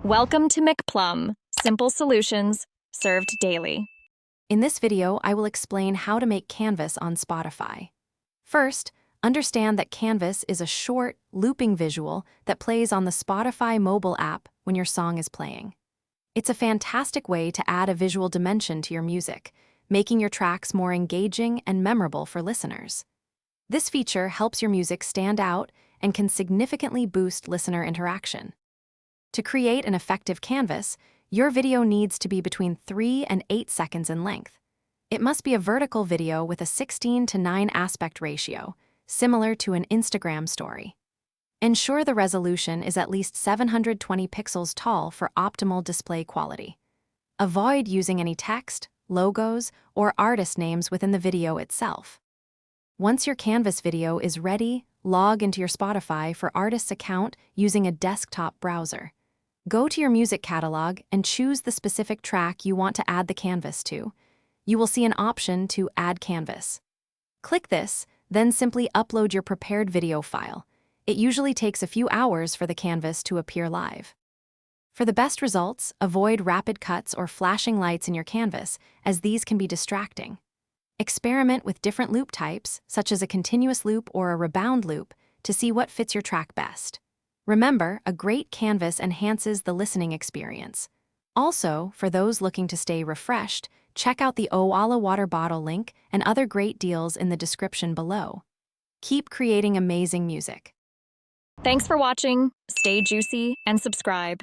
Welcome to McPlum, simple solutions served daily. In this video, I will explain how to make Canvas on Spotify. First, understand that Canvas is a short, looping visual that plays on the Spotify mobile app when your song is playing. It's a fantastic way to add a visual dimension to your music, making your tracks more engaging and memorable for listeners. This feature helps your music stand out and can significantly boost listener interaction. To create an effective canvas, your video needs to be between 3 and 8 seconds in length. It must be a vertical video with a 16:9 aspect ratio, similar to an Instagram story. Ensure the resolution is at least 720 pixels tall for optimal display quality. Avoid using any text, logos, or artist names within the video itself. Once your Canvas video is ready, log into your Spotify for Artist's account using a desktop browser. Go to your music catalog and choose the specific track you want to add the canvas to. You will see an option to Add Canvas. Click this, then simply upload your prepared video file. It usually takes a few hours for the canvas to appear live. For the best results, avoid rapid cuts or flashing lights in your canvas, as these can be distracting. Experiment with different loop types, such as a continuous loop or a rebound loop, to see what fits your track best. Remember, a great canvas enhances the listening experience. Also, for those looking to stay refreshed, check out the Owala water bottle link and other great deals in the description below. Keep creating amazing music. Thanks for watching, stay juicy, and subscribe.